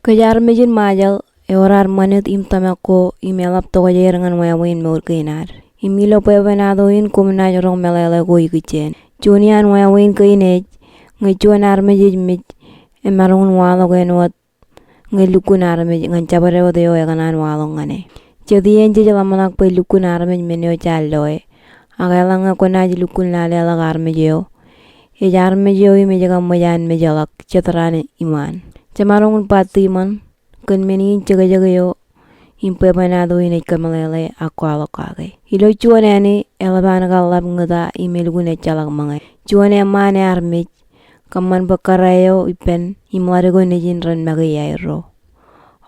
Kejar majal orar manit im tamako imelap to jerangan wawin mur kinar. Imilo pevenado in kumna jorong melele go ikichen. Junian wawin kinej ngejuan armejij mij emarungun walo genwat ngelukun armej ngancabare odeo eganan walo ngane. Jadi enje jalamanak pe lukun armej menyo challoe. Agalanga konaj lukun lale ala armejeo. Ejar armejeo imejaga majan mejalak cetrane iman. Camarungun patiman kan menin jaga-jaga impe banado ini kamalele aku alokage. Ilo cuane ani elabana galap ngada imelgune calak mangai. Cuane mane armij kaman bakarayo ipen imlarego nejin ran magayairo.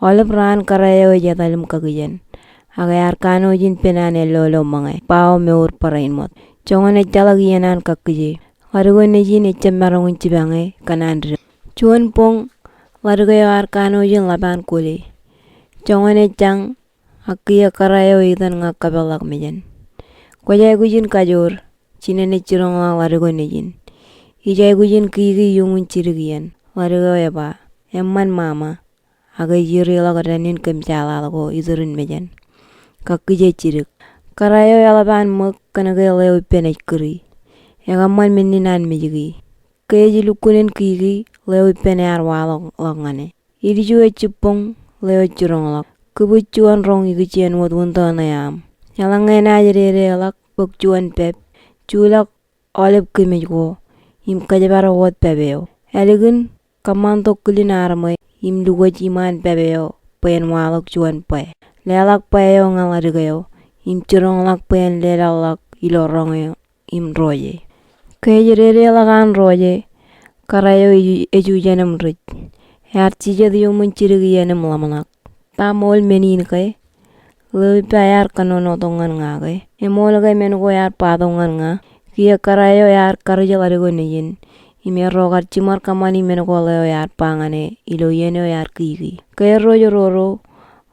Olap ran karayo jatalim kagijan. Agayar kano jin penane lolo mangai. Pao meur parain mot. Congone calak yanan kakije. Larego nejin echamarungun cibangai kanandre. Cuan pong wargayo arkano jin laban kuli. Jongone chang akiya karayo idan ngakabelak mejan. Kwajay gujin kajur chinene chironga wargo nejin. Ijay gujin kigi yungun chirigian. Wargo eba emman mama agay jiri lagadanin kemchala lago idurin mejan. Kakije chirik. Karayo yalaban muk kanagay leo penej kuri. Yagamman meninan mejigi. Keji lukunin kigi leo pene arwalo langane. Iriju echipong leo churong lak. Kebucuan rong ikichian wad wunta nayam. Yalangai najere lak bukcuan pep. Chulak olip kimejgo. Im kajabara wad pebeo. Elegin kamanto kulin armay. Im lugaj iman pebeo. Pen walak cuan pe. Lelak peo ngalarigayo. Im churong lak pen lelak ilorongyo. Im roye. Kejere lagan roye. Karayo eju janam rich. Yar cija diyo mencirigi yanam lamanak. Tamol menin kay. Lewi payar kanono tongan nga kay. Emol kay menuko yar patongan nga. Kia karayo yar karja larigo nejin. Ime rogar cimar kamani menuko leo yar pangane. Ilo yeno yar kiki. Kaya rojo roro.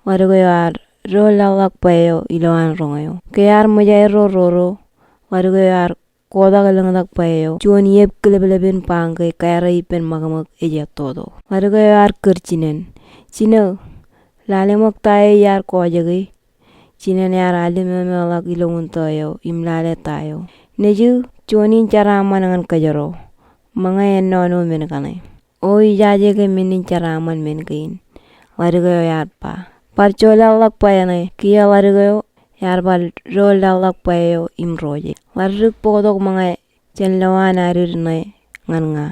Larigo yar ro lalak payo ilo an rongayo. Kaya yar mojay roro. Larigo yar koda galangadak payo. Cuan yep kelebeleben pangke kaya ipen magamak eja todo. Larigo yar kercinen. Cina lalemak tayo yar kojagi. Cina yar alimemelak ilongun tayo. Imlale tayo. Neju cuanin cara aman kajaro. Mga enono menekane. Oi jaje ke menin cara aman menkain. Larigo yar pa. Parcola lak payane. Kia larigo yar bal rol lalak payo imroje. Larrik podok mga cenlawan arirne ngan nga.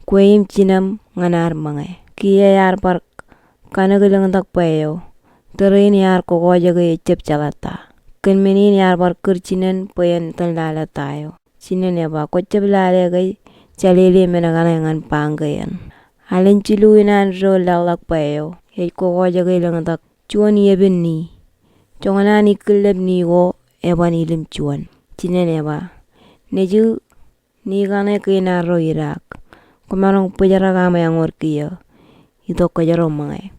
Kueim cinam nganar mga. Kia yar par kanagalang tak payo. Terin yar koko jaga ecep calata. Ken menin yar par kercinen payan talala tayo. Cinen ya ba kocep lale gay calili menagana ngan panggayan. Alin ciluinan rol lalak payo. Hei koko jaga ilang tak cuan yeben ni. Conganan ikelep ni go eban ilim cuan. Cinen eba. Neju ni gane kena ro Irak. Kumarong pejara gama yang orkiya. Ito kajaro mga.